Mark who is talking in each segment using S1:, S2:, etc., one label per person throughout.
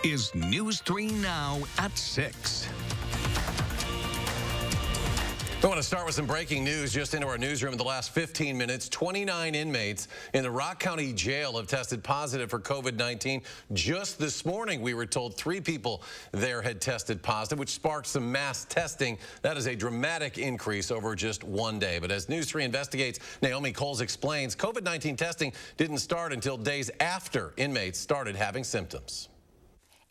S1: is News 3 Now at 6.
S2: We want to start with some breaking news just into our newsroom in the last 15 minutes. 29 inmates in the Rock County Jail have tested positive for COVID-19. Just this morning, we were told 3 people there had tested positive, which sparked some mass testing. That is a dramatic increase over just one day. But as News 3 investigates, Naomi Coles explains COVID-19 testing didn't start until days after inmates started having symptoms.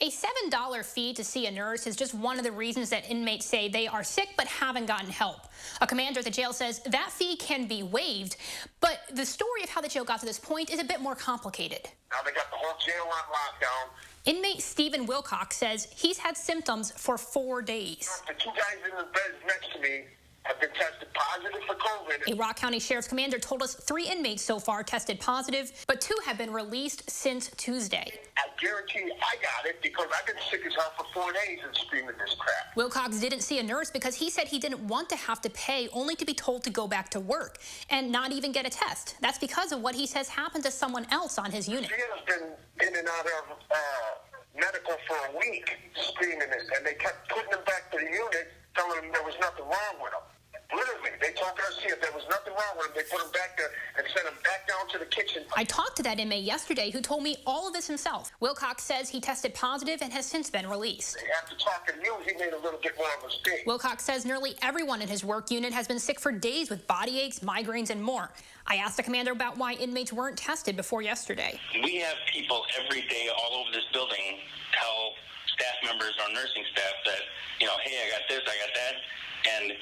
S3: A $7 fee to see a nurse is just one of the reasons that inmates say they are sick but haven't gotten help. A commander at the jail says that fee can be waived, but the story of how the jail got to this point is a bit more complicated.
S4: Now they got the whole jail on lockdown.
S3: Inmate Stephen Wilcox says he's had symptoms for 4 days.
S4: The 2 guys in the bed next to me have been tested positive for COVID.
S3: A Rock County Sheriff's commander told us 3 inmates so far tested positive, but 2 have been released since Tuesday.
S4: I guarantee you I got it because I've been sick as hell for 4 days and screaming this crap.
S3: Wilcox didn't see a nurse because he said he didn't want to have to pay only to be told to go back to work and not even get a test. That's because of what he says happened to someone else on his unit.
S4: He has been in and out of medical for a week screaming this, and they kept putting him back to the unit, telling him there was nothing wrong with him. Literally, they told us if there was nothing wrong with him, they put him back there and sent him back down to the kitchen.
S3: I talked to that inmate yesterday who told me all of this himself. Wilcox says he tested positive and has since been released.
S4: After talking to you, he made a little bit more of a mistake.
S3: Wilcox says nearly everyone in his work unit has been sick for days with body aches, migraines, and more. I asked the commander about why inmates weren't tested before yesterday.
S5: We have people every day all over this building tell staff members or nursing staff that, hey, I got this, I got that, and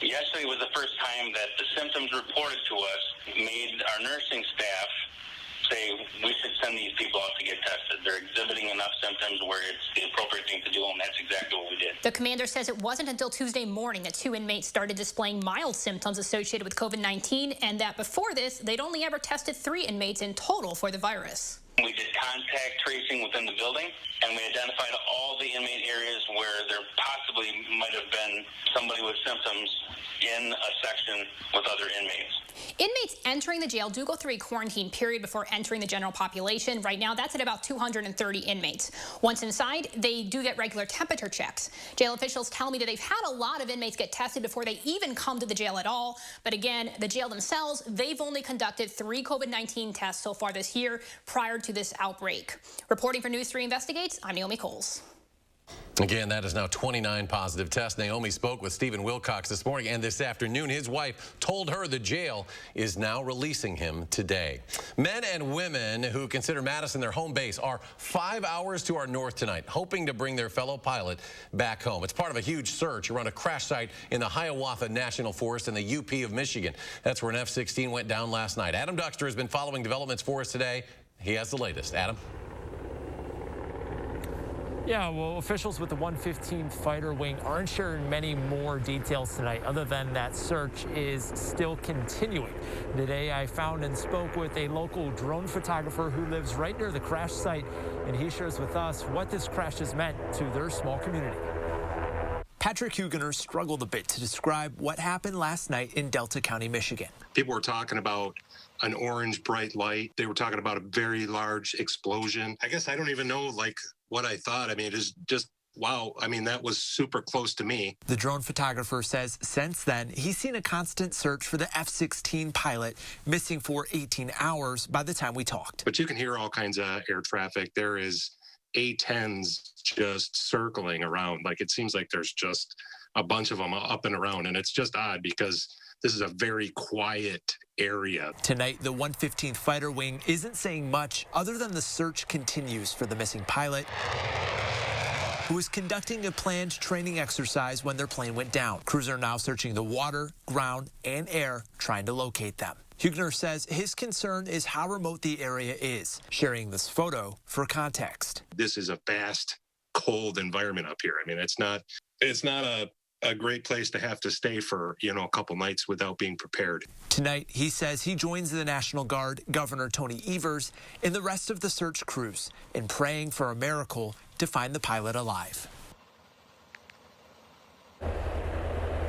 S5: yesterday was the first time that the symptoms reported to us made our nursing staff say we should send these people out to get tested. They're exhibiting enough symptoms where it's the appropriate thing to do, and that's exactly what we did.
S3: The commander says it wasn't until Tuesday morning that 2 inmates started displaying mild symptoms associated with COVID-19, and that before this, they'd only ever tested 3 inmates in total for the virus.
S5: We did contact tracing within the building, and we identified all the inmate areas where there possibly might have been somebody with symptoms in a section with other inmates.
S3: Inmates entering the jail do go through a quarantine period before entering the general population. Right now, that's at about 230 inmates. Once inside, they do get regular temperature checks. Jail officials tell me that they've had a lot of inmates get tested before they even come to the jail at all. But again, the jail themselves, they've only conducted 3 COVID-19 tests so far this year prior to this outbreak. Reporting for News 3 Investigates, I'm Naomi Coles.
S2: Again, that is now 29 positive tests. Naomi spoke with Stephen Wilcox this morning, and this afternoon his wife told her the jail is now releasing him today. Men and women who consider Madison their home base are 5 hours to our north tonight, hoping to bring their fellow pilot back home. It's part of a huge search around a crash site in the Hiawatha National Forest in the UP of Michigan. That's where an F-16 went down last night. Adam Duxter has been following developments for us today. He has the latest. Adam?
S6: Yeah, well, officials with the 115th Fighter Wing aren't sharing many more details tonight, other than that search is still continuing. Today, I found and spoke with a local drone photographer who lives right near the crash site, and he shares with us what this crash has meant to their small community.
S7: Patrick Hugener struggled a bit to describe what happened last night in Delta County, Michigan.
S8: People were talking about an orange bright light. They were talking about a very large explosion. I guess I don't even know what I thought. I mean, it is just, wow. I mean, that was super close to me.
S7: The drone photographer says since then, he's seen a constant search for the F-16 pilot, missing for 18 hours by the time we talked.
S8: But you can hear all kinds of air traffic. There is A-10s just circling around. Like, it seems like there's just a bunch of them up and around. And it's just odd because this is a very quiet area.
S7: Tonight, the 115th Fighter Wing isn't saying much other than the search continues for the missing pilot, who was conducting a planned training exercise when their plane went down. Crews are now searching the water, ground, and air, trying to locate them. Hugener says his concern is how remote the area is, sharing this photo for context.
S8: This is a vast, cold environment up here. I mean, it's not a great place to have to stay for, a couple nights without being prepared.
S7: Tonight, he says he joins the National Guard, Governor Tony Evers, and the rest of the search crews in praying for a miracle to find the pilot alive.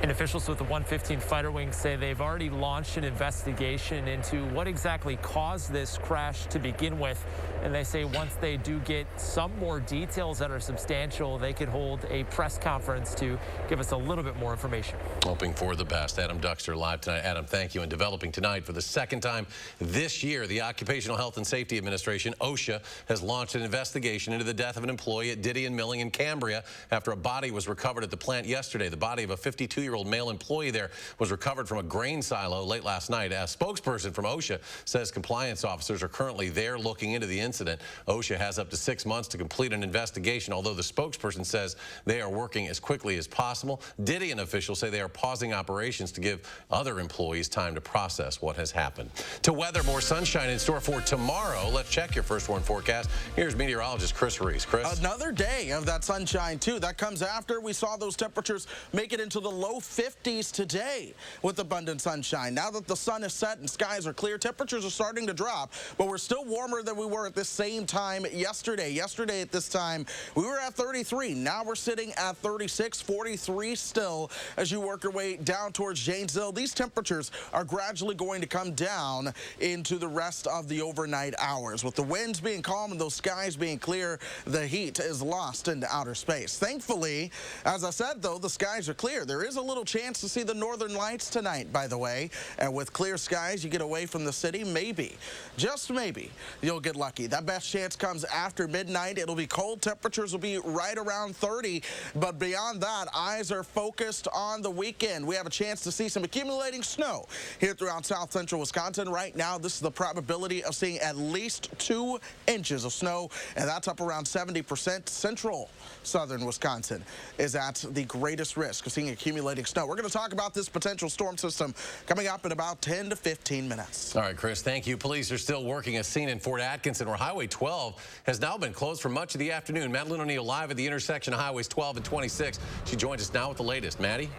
S6: And And officials with the 115 Fighter Wing say they've already launched an investigation into what exactly caused this crash to begin with. And they say once they do get some more details that are substantial, they could hold a press conference to give us a little bit more information.
S2: Hoping for the best. Adam Duxter live tonight. Adam, thank you. And developing tonight for the second time this year, the Occupational Health and Safety Administration, OSHA, has launched an investigation into the death of an employee at Diddy and Milling in Cambria after a body was recovered at the plant yesterday. The body of a 52-year-old male employee there was recovered from a grain silo late last night. A spokesperson from OSHA says compliance officers are currently there looking into the incident. OSHA has up to 6 months to complete an investigation, although the spokesperson says they are working as quickly as possible. Diddy and officials say they are pausing operations to give other employees time to process what has happened. To weather, more sunshine in store for tomorrow. Let's check your first warn forecast. Here's meteorologist Chris Reese. Chris?
S9: Another day of that sunshine, too. That comes after we saw those temperatures make it into the low 50s today with abundant sunshine. Now that the sun is set and skies are clear, temperatures are starting to drop, but we're still warmer than we were at this same time yesterday. Yesterday at this time, we were at 33. Now we're sitting at 36, 43 still as you work your way down towards Janesville. These temperatures are gradually going to come down into the rest of the overnight hours. With the winds being calm and those skies being clear, the heat is lost into outer space. Thankfully, as I said, though, the skies are clear. There is a little chance to see the northern lights tonight, by the way. And with clear skies, you get away from the city, maybe, just maybe, you'll get lucky. That best chance comes after midnight. It'll be cold. Temperatures will be right around 30. But beyond that, eyes are focused on the weekend. We have a chance to see some accumulating snow here throughout south central Wisconsin. Right now, this is the probability of seeing at least 2 inches of snow, and that's up around 70%. Central southern Wisconsin is at the greatest risk of seeing accumulating snow. We're going to talk about this potential storm system coming up in about 10 to 15 minutes.
S2: All right, Chris, thank you. Police are still working a scene in Fort Atkinson where Highway 12 has now been closed for much of the afternoon. Madeline O'Neill live at the intersection of Highways 12 and 26. She joins us now with the latest. Maddie?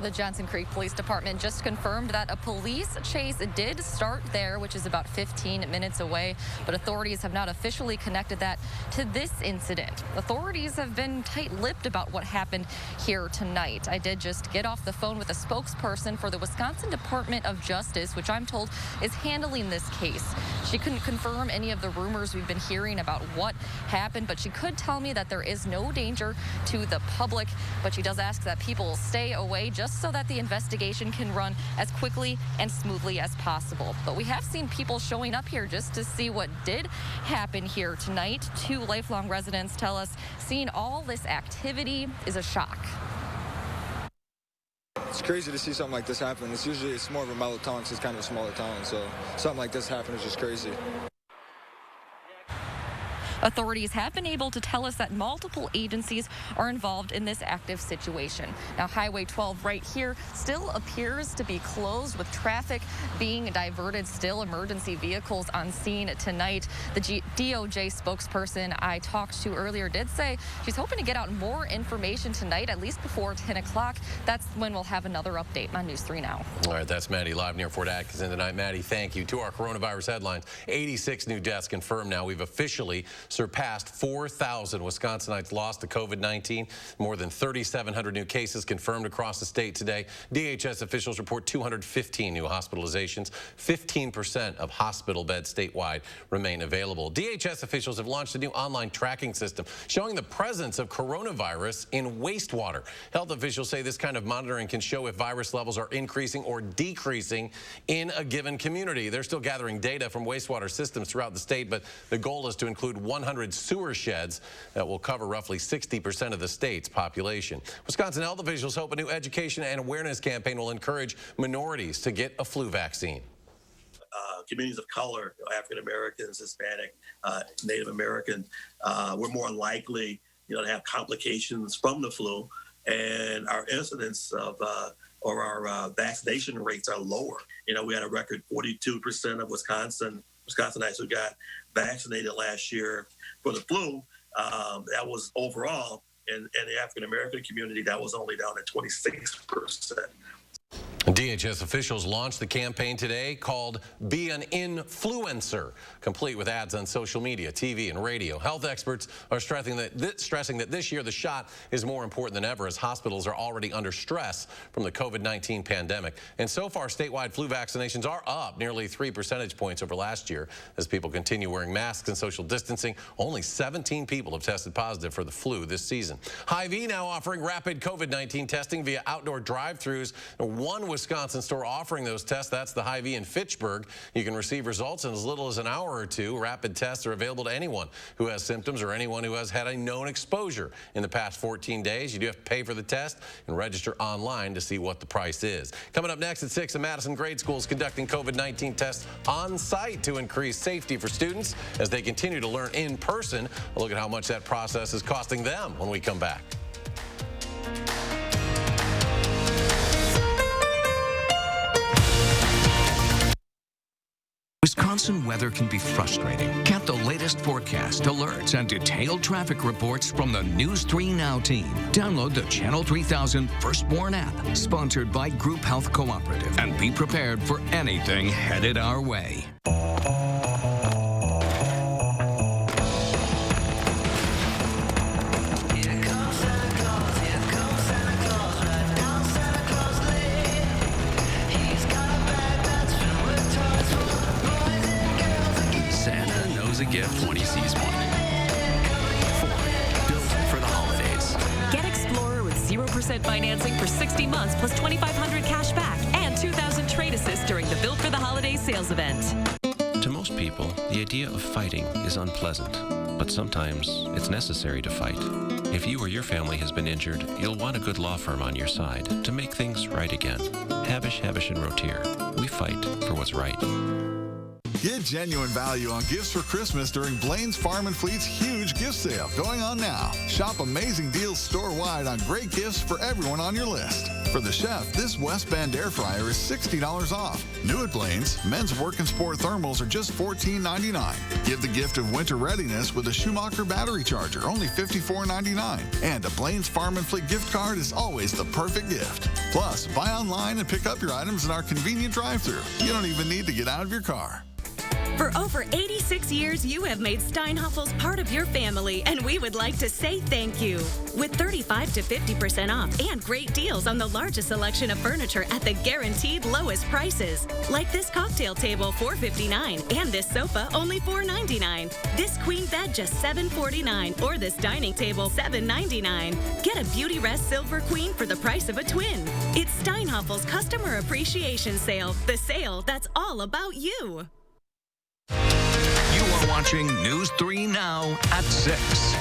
S10: The Johnson Creek Police Department just confirmed that a police chase did start there, which is about 15 minutes away, but authorities have not officially connected that to this incident. Authorities have been tight-lipped about what happened here tonight. I did just get off the phone with a spokesperson for the Wisconsin Department of Justice, which I'm told is handling this case. She couldn't confirm any of the rumors we've been hearing about what happened, but she could tell me that there is no danger to the public, but she does ask that people stay away just so that the investigation can run as quickly and smoothly as possible. But we have seen people showing up here just to see what did happen here tonight. 2 lifelong residents tell us seeing all this activity is a shock.
S11: It's crazy to see something like this happen. It's more of a mellow town, so it's kind of a smaller town, so something like this happened is just crazy.
S10: Authorities have been able to tell us that multiple agencies are involved in this active situation. Now, Highway 12 right here still appears to be closed with traffic being diverted. Still emergency vehicles on scene tonight. The DOJ spokesperson I talked to earlier did say she's hoping to get out more information tonight, at least before 10 o'clock. That's when we'll have another update on News 3 Now.
S2: All right, that's Maddie live near Fort Atkinson tonight. Maddie, thank you. To our coronavirus headlines, 86 new deaths confirmed now. We've officially surpassed 4,000 Wisconsinites lost to COVID-19. More than 3,700 new cases confirmed across the state today. DHS officials report 215 new hospitalizations. 15% of hospital beds statewide remain available. DHS officials have launched a new online tracking system showing the presence of coronavirus in wastewater. Health officials say this kind of monitoring can show if virus levels are increasing or decreasing in a given community. They're still gathering data from wastewater systems throughout the state, but the goal is to include 100 sewer sheds that will cover roughly 60% of the state's population. Wisconsin health officials hope a new education and awareness campaign will encourage minorities to get a flu vaccine.
S12: Communities of color, African Americans, Hispanic, Native American, we're more likely, to have complications from the flu, and our incidence of or our vaccination rates are lower. We had a record 42% of Wisconsinites who got vaccinated last year for the flu. That was overall, in the African American community, that was only down at 26%.
S2: DHS officials launched the campaign today called Be an Influencer, complete with ads on social media, TV, and radio. Health experts are stressing that this year the shot is more important than ever as hospitals are already under stress from the COVID-19 pandemic. And so far, statewide flu vaccinations are up nearly 3 percentage points over last year as people continue wearing masks and social distancing. Only 17 people have tested positive for the flu this season. Hy-Vee now offering rapid COVID-19 testing via outdoor drive-thrus. One Wisconsin store offering those tests. That's the Hy-Vee in Fitchburg. You can receive results in as little as an hour or two. Rapid tests are available to anyone who has symptoms or anyone who has had a known exposure in the past 14 days. You do have to pay for the test and register online to see what the price is. Coming up next at 6, the Madison grade school is conducting COVID-19 tests on site to increase safety for students as they continue to learn in person. A look at how much that process is costing them when we come back.
S1: Wisconsin weather can be frustrating. Get the latest forecast, alerts, and detailed traffic reports from the News 3 Now team. Download the Channel 3000 Firstborn app, sponsored by Group Health Cooperative, and be prepared for anything headed our way. A gift when he sees one. Ford, built for the holidays.
S13: Get Explorer with 0% financing for 60 months plus $2,500 cash back and $2,000 trade assist during the Built for the Holidays sales event.
S14: To most people, the idea of fighting is unpleasant, but sometimes it's necessary to fight. If you or your family has been injured, you'll want a good law firm on your side to make things right again. Havish, & Rotier. We fight for what's right.
S15: Get genuine value on gifts for Christmas during Blain's Farm & Fleet's huge gift sale going on now. Shop amazing deals store-wide on great gifts for everyone on your list. For the chef, this West Bend air fryer is $60 off. New at Blain's, men's work and sport thermals are just $14.99. Give the gift of winter readiness with a Schumacher battery charger, only $54.99. And a Blain's Farm & Fleet gift card is always the perfect gift. Plus, buy online and pick up your items in our convenient drive-thru. You don't even need to get out of your car.
S13: For over 86 years, you have made Steinhafels part of your family, and we would like to say thank you. With 35 to 50% off and great deals on the largest selection of furniture at the guaranteed lowest prices. Like this cocktail table, $4.59, and this sofa, only $4.99. This queen bed, just $7.49, or this dining table, $7.99. Get a Beauty Rest Silver Queen for the price of a twin. It's Steinhafels Customer Appreciation Sale, the sale that's all about you.
S1: You are watching News 3 Now at 6.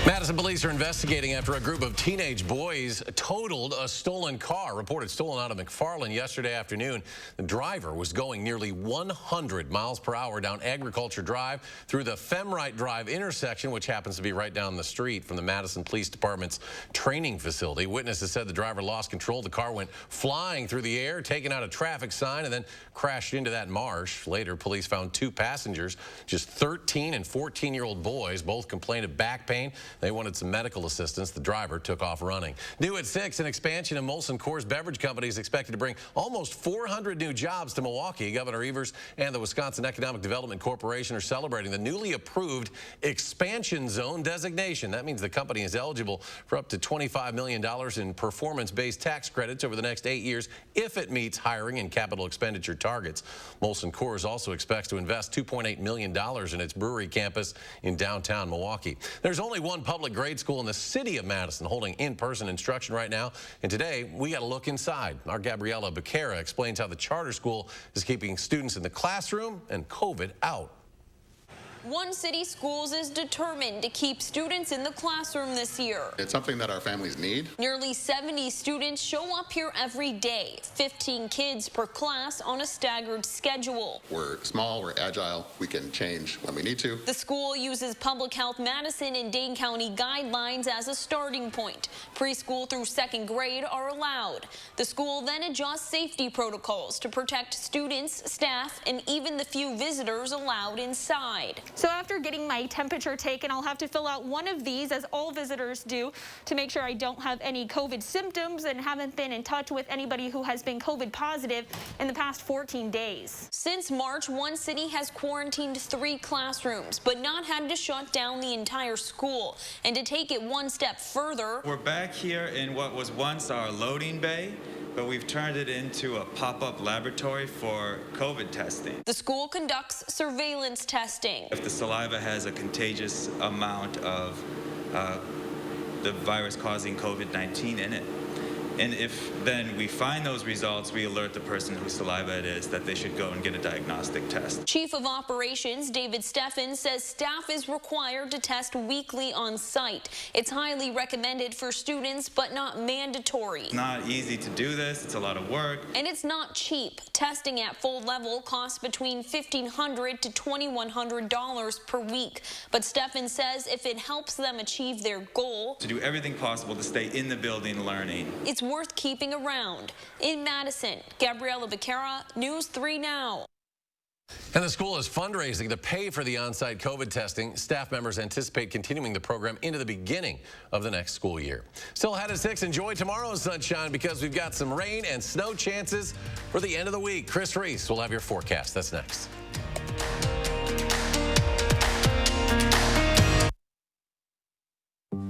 S2: Madison police are investigating after a group of teenage boys totaled a stolen car, reported stolen out of McFarland yesterday afternoon. The driver was going nearly 100 miles per hour down Agriculture Drive through the Femrite Drive intersection, which happens to be right down the street from the Madison Police Department's training facility. Witnesses said the driver lost control. The car went flying through the air, taking out a traffic sign, and then crashed into that marsh. Later, police found 2 passengers, just 13 and 14-year-old boys. Both complained of back pain. They wanted some medical assistance. The driver took off running. New at 6, an expansion of Molson Coors Beverage Company is expected to bring almost 400 new jobs to Milwaukee. Governor Evers and the Wisconsin Economic Development Corporation are celebrating the newly approved expansion zone designation. That means the company is eligible for up to $25 million in performance-based tax credits over the next 8 years if it meets hiring and capital expenditure targets. Molson Coors also expects to invest $2.8 million in its brewery campus in downtown Milwaukee. There's only one public grade school in the city of Madison holding in-person instruction right now, and today we got to look inside. Our Gabriella Becerra explains how the charter school is keeping students in the classroom and COVID out.
S16: One City Schools is determined to keep students in the classroom this year.
S17: It's something that our families need.
S16: Nearly 70 students show up here every day, 15 kids per class on a staggered schedule.
S17: We're small, we're agile, we can change when we need to.
S16: The school uses Public Health Madison and Dane County guidelines as a starting point. Preschool through 2nd grade are allowed. The school then adjusts safety protocols to protect students, staff, and even the few visitors allowed inside.
S18: So after getting my temperature taken, I'll have to fill out one of these, as all visitors do, to make sure I don't have any COVID symptoms and haven't been in touch with anybody who has been COVID positive in the past 14 days.
S16: Since March, one city has quarantined 3 classrooms, but not had to shut down the entire school. And to take it one step further,
S19: we're back here in what was once our loading bay, but we've turned it into a pop-up laboratory for COVID testing.
S16: The school conducts surveillance testing.
S19: If the saliva has a contagious amount of the virus causing COVID-19 in it, and if then we find those results, we alert the person whose saliva it is that they should go and get a diagnostic test.
S16: Chief of Operations David Steffen says staff is required to test weekly on site. It's highly recommended for students, but not mandatory.
S19: It's not easy to do this. It's a lot of work.
S16: And it's not cheap. Testing at full level costs between $1,500 to $2,100 per week. But Steffen says if it helps them achieve their goal,
S19: to do everything possible to stay in the building learning,
S16: it's worth keeping around. In Madison, Gabriela Becerra, News 3 Now.
S2: And the school is fundraising to pay for the on-site COVID testing. Staff members anticipate continuing the program into the beginning of the next school year. Still ahead at 6, enjoy tomorrow's sunshine because we've got some rain and snow chances for the end of the week. Chris Reese will have your forecast. That's next.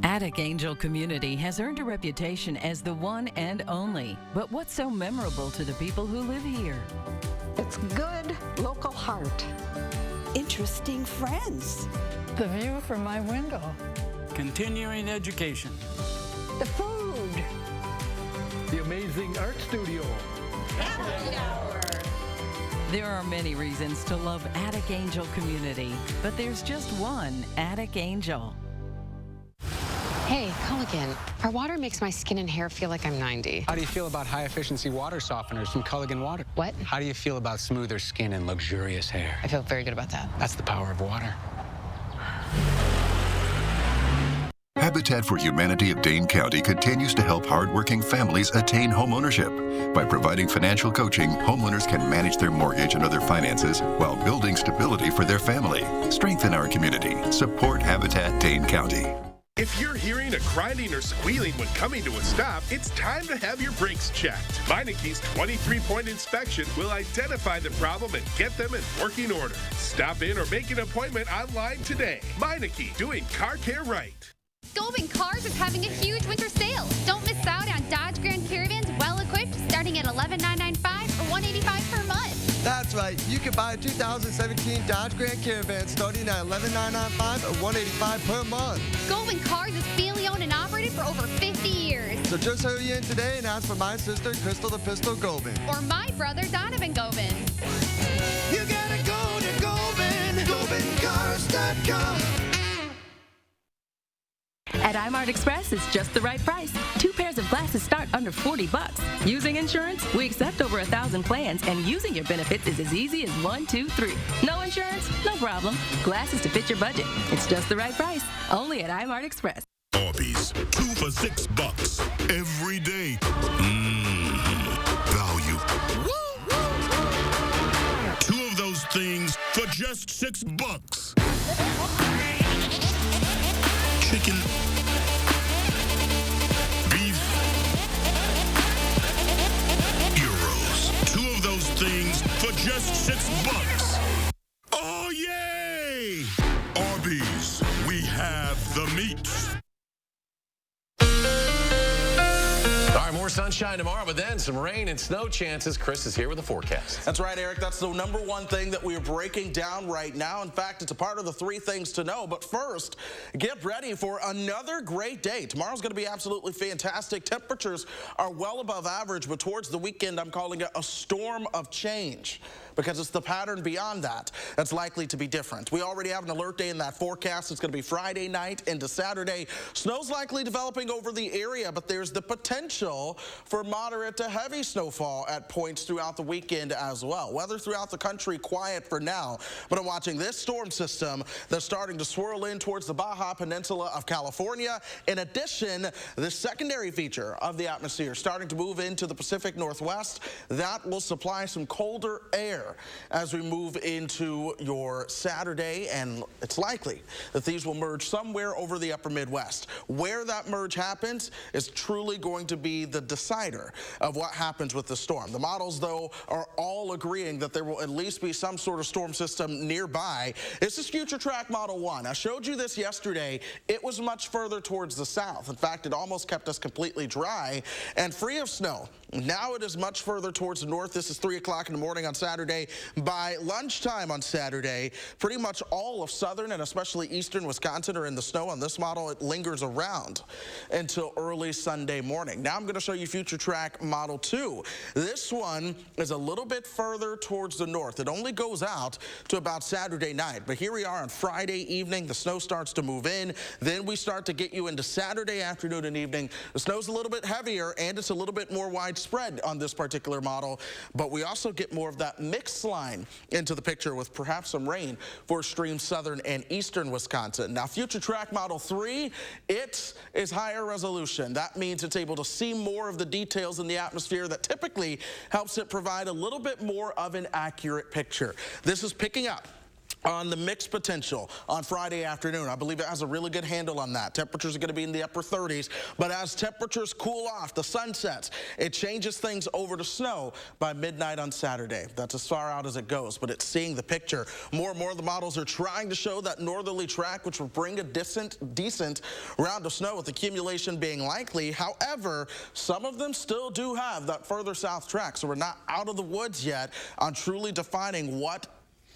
S20: Attic Angel Community has earned a reputation as the one and only. But what's so memorable to the people who live here?
S21: It's good local heart. Interesting friends.
S22: The view from my window.
S23: Continuing education.
S21: The food.
S23: The amazing art studio.
S21: Happy hour.
S20: There are many reasons to love Attic Angel Community, but there's just one Attic Angel.
S24: Hey, Culligan, our water makes my skin and hair feel like I'm 90.
S25: How do you feel about high-efficiency water softeners from Culligan Water?
S24: What?
S25: How do you feel about smoother skin and luxurious hair?
S24: I feel very good about that.
S25: That's the power of water.
S26: Habitat for Humanity of Dane County continues to help hardworking families attain homeownership. By providing financial coaching, homeowners can manage their mortgage and other finances while building stability for their family. Strengthen our community. Support Habitat Dane County.
S27: If you're hearing a grinding or squealing when coming to a stop, it's time to have your brakes checked. Meineke's 23-point inspection will identify the problem and get them in working order. Stop in or make an appointment online today. Meineke, doing car care right.
S28: Goldman Cars is having a huge winter sale. Don't miss out on Dodge Grand Caravans well-equipped starting at $11,995 or $185 per month.
S29: That's right. You can buy a 2017 Dodge Grand Caravan starting at $11,995 or $185 per month.
S28: Goldman Cars is family owned and operated for over 50 years.
S29: So just hurry in today and ask for my sister, Crystal the Pistol Goldman.
S28: Or my brother, Donovan Goldman.
S29: You gotta go to Goldman. GoldmanCars.com.
S30: At iMart Express, it's just the right price. 2 pairs of glasses start under $40. Using insurance? We accept over 1,000 plans, and using your benefits is as easy as 1, 2, 3. No insurance? No problem. Glasses to fit your budget. It's just the right price. Only at iMart Express.
S31: Arby's, 2 for $6 every day. Value. 2 of those things for just $6. Chicken, beef, euros. 2 of those things for just $6. Oh, yay! Arby's, we have the meats.
S2: All right, more sunshine tomorrow, but then some rain and snow chances. Chris is here with a forecast.
S9: That's right, Eric. That's the #1 thing that we're breaking down right now. In fact, it's a part of the 3 things to know. But first, get ready for another great day. Tomorrow's going to be absolutely fantastic. Temperatures are well above average, but towards the weekend, I'm calling it a storm of change, because it's the pattern beyond that that's likely to be different. We already have an alert day in that forecast. It's going to be Friday night into Saturday. Snow's likely developing over the area, but there's the potential for moderate to heavy snowfall at points throughout the weekend as well. Weather throughout the country quiet for now, but I'm watching this storm system that's starting to swirl in towards the Baja Peninsula of California. In addition, the secondary feature of the atmosphere starting to move into the Pacific Northwest. That will supply some colder air higher as we move into your Saturday, and it's likely that these will merge somewhere over the upper Midwest. Where that merge happens is truly going to be the decider of what happens with the storm. The models, though, are all agreeing that there will at least be some sort of storm system nearby. This is Future Track Model 1. I showed you this yesterday. It was much further towards the south. In fact, it almost kept us completely dry and free of snow. Now it is much further towards the north. This is 3 o'clock in the morning on Saturday. By lunchtime on Saturday, pretty much all of southern and especially eastern Wisconsin are in the snow. On this model, it lingers around until early Sunday morning. Now I'm going to show you Future Track Model 2. This one is a little bit further towards the north. It only goes out to about Saturday night. But here we are on Friday evening. The snow starts to move in. Then we start to get you into Saturday afternoon and evening. The snow's a little bit heavier and it's a little bit more widespread on this particular model. But we also get more of that mixed line into the picture with perhaps some rain for extreme southern and eastern Wisconsin. Now, Future Track Model 3, it is higher resolution. That means it's able to see more of the details in the atmosphere that typically helps it provide a little bit more of an accurate picture. This is picking up on the mixed potential on Friday afternoon. I believe it has a really good handle on that. Temperatures are going to be in the upper 30s, but as temperatures cool off, the sun sets, it changes things over to snow by midnight on Saturday. That's as far out as it goes, but it's seeing the picture. More and more of the models are trying to show that northerly track, which will bring a decent round of snow with accumulation being likely. However, some of them still do have that further south track, so we're not out of the woods yet on truly defining what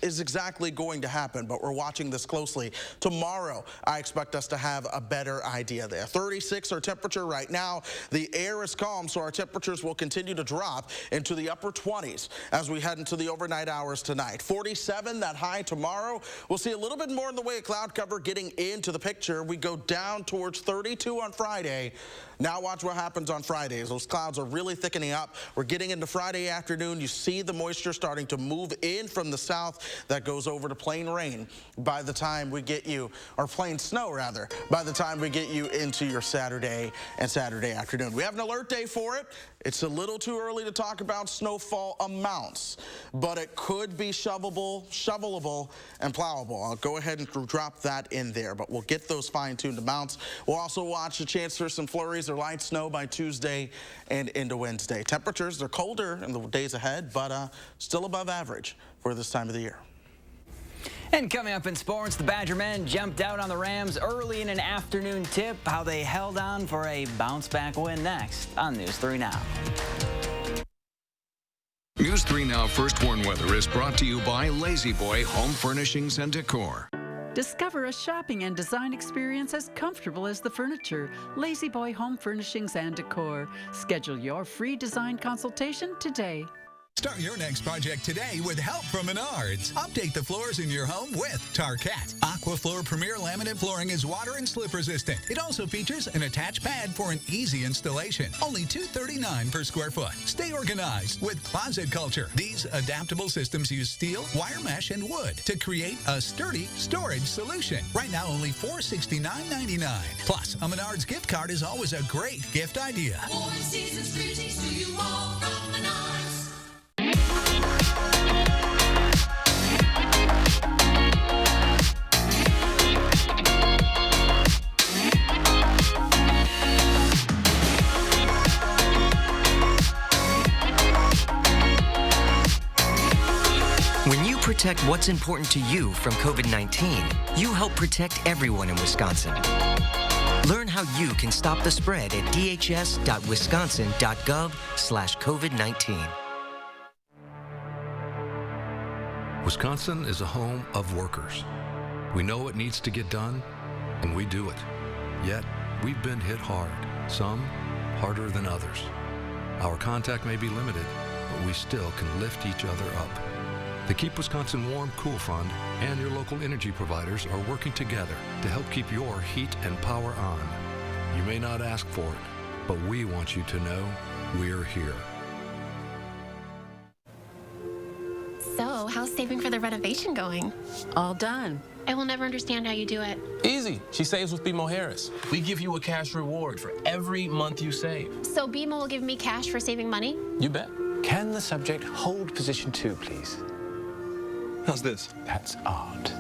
S9: is exactly going to happen, but we're watching this closely. Tomorrow, I expect us to have a better idea there. 36 our temperature right now. The air is calm, so our temperatures will continue to drop into the upper 20s as we head into the overnight hours tonight. 47, that high tomorrow. We'll see a little bit more in the way of cloud cover getting into the picture. We go down towards 32 on Friday. Now watch what happens on Fridays. Those clouds are really thickening up. We're getting into Friday afternoon. You see the moisture starting to move in from the south. That goes over to plain rain by the time we get you, or plain snow rather, by the time we get you into your Saturday and Saturday afternoon. We have an alert day for it. It's a little too early to talk about snowfall amounts, but it could be shovelable, and plowable. I'll go ahead and drop that in there, but we'll get those fine-tuned amounts. We'll also watch the chance for some flurries or light snow by Tuesday and into Wednesday. Temperatures are colder in the days ahead, but still above average for this time of the year.
S3: And coming up in sports, the Badger men jumped out on the Rams early in an afternoon tip. How they held on for a bounce-back win next on News 3 Now.
S1: News 3 Now First Warn Weather is brought to you by Lazy Boy Home Furnishings and Decor.
S22: Discover a shopping and design experience as comfortable as the furniture. Lazy Boy Home Furnishings and Decor. Schedule your free design consultation today.
S4: Start your next project today with help from Menards. Update the floors in your home with Tarkett. Aquafloor Premier Laminate Flooring is water and slip resistant. It also features an attached pad for an easy installation. Only $239 per square foot. Stay organized with Closet Culture. These adaptable systems use steel, wire mesh, and wood to create a sturdy storage solution. Right now, only $469.99. Plus, a Menards gift card is always a great gift idea.
S21: More seasons greetings to you all from Menards.
S5: When you protect what's important to you from COVID-19, you help protect everyone in Wisconsin. Learn how you can stop the spread at dhs.wisconsin.gov/COVID-19.
S6: Wisconsin is a home of workers. We know what needs to get done, and we do it. Yet, we've been hit hard, some harder than others. Our contact may be limited, but we still can lift each other up. The Keep Wisconsin Warm Cool Fund and your local energy providers are working together to help keep your heat and power on. You may not ask for it, but we want you to know we're here.
S7: So, how's saving for the renovation going?
S22: All done.
S7: I will never understand how you do it.
S8: Easy. She saves with BMO Harris. We give you a cash reward for every month you save.
S7: So BMO will give me cash for saving money?
S8: You bet.
S25: Can the subject hold position 2, please?
S10: How's this?
S8: That's odd.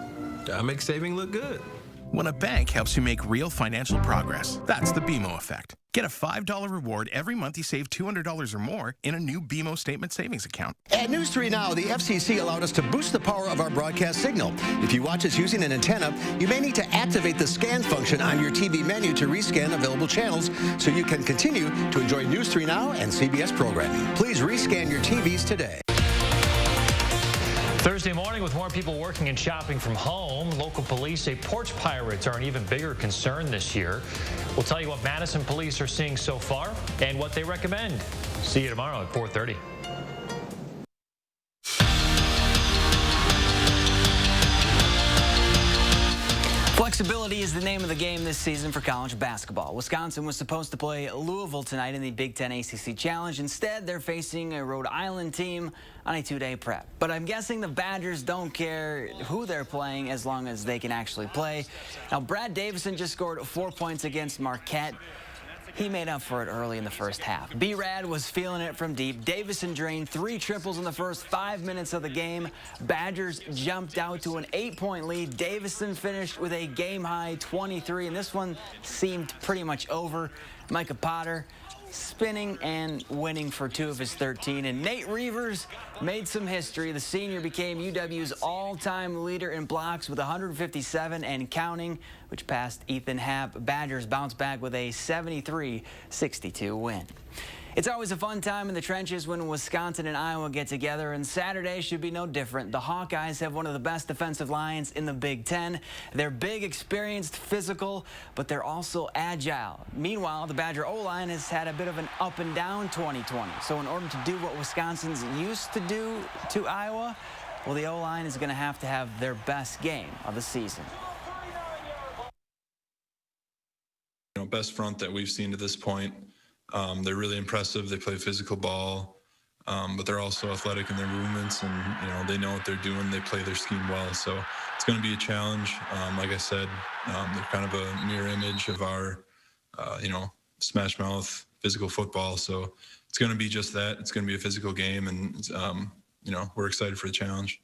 S10: I make saving look good.
S11: When a bank helps you make real financial progress, that's the BMO effect. Get a $5 reward every month you save $200 or more in a new BMO Statement Savings account.
S12: At News 3 Now, the FCC allowed us to boost the power of our broadcast signal. If you watch us using an antenna, you may need to activate the scan function on your TV menu to rescan available channels so you can continue to enjoy News 3 Now and CBS programming. Please rescan your TVs today.
S13: Thursday morning, with more people working and shopping from home, local police say porch pirates are an even bigger concern this year. We'll tell you what Madison police are seeing so far and what they recommend. See you tomorrow at 4:30.
S3: Flexibility is the name of the game this season for college basketball. Wisconsin was supposed to play Louisville tonight in the Big Ten ACC Challenge. Instead, they're facing a Rhode Island team on a 2-day prep. But I'm guessing the Badgers don't care who they're playing as long as they can actually play. Now, Brad Davison just scored 4 points against Marquette. He made up for it early in the first half. B-Rad was feeling it from deep. Davison drained 3 triples in the first 5 minutes of the game. Badgers jumped out to an 8-point lead. Davison finished with a game-high 23, and this one seemed pretty much over. Micah Potter spinning and winning for 2 of his 13. And Nate Reavers made some history. The senior became UW's all-time leader in blocks with 157 and counting, which passed Ethan Happ. Badgers bounced back with a 73-62 win. It's always a fun time in the trenches when Wisconsin and Iowa get together, and Saturday should be no different. The Hawkeyes have one of the best defensive lines in the Big Ten. They're big, experienced, physical, but they're also agile. Meanwhile, the Badger O-line has had a bit of an up-and-down 2020. So in order to do what Wisconsin's used to do to Iowa, well, the O-line is going to have their best game of the season.
S14: Best front that we've seen to this point. They're really impressive. They play physical ball, but they're also athletic in their movements, and they know what they're doing. They play their scheme well, so it's going to be a challenge. Like I said, they're kind of a mirror image of our, smash mouth physical football. So it's going to be just that. It's going to be a physical game, and we're excited for the challenge.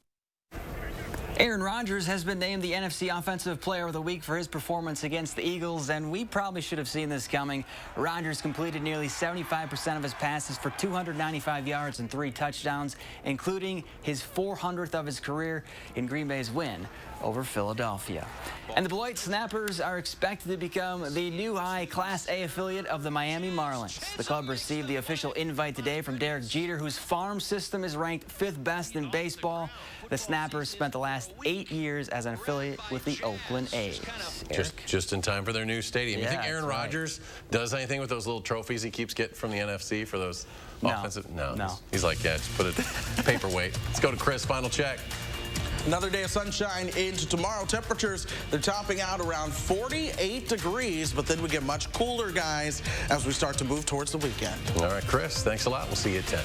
S3: Aaron Rodgers has been named the NFC Offensive Player of the Week for his performance against the Eagles, and we probably should have seen this coming. Rodgers completed nearly 75% of his passes for 295 yards and 3 touchdowns, including his 400th of his career in Green Bay's win over Philadelphia. And the Beloit Snappers are expected to become the new high Class A affiliate of the Miami Marlins. The club received the official invite today from Derek Jeter, whose farm system is ranked 5th best in baseball. The Snappers spent the last 8 years as an affiliate with the Oakland A's.
S2: Just in time for their new stadium.
S3: Yeah,
S2: you think Aaron Rodgers does anything with those little trophies he keeps getting from the NFC for those offensive? No. He's like, yeah, just put a paperweight. Let's go to Chris, final check.
S9: Another day of sunshine into tomorrow. Temperatures, they're topping out around 48 degrees, but then we get much cooler, guys, as we start to move towards the weekend.
S2: All right, Chris, thanks a lot. We'll see you at 10.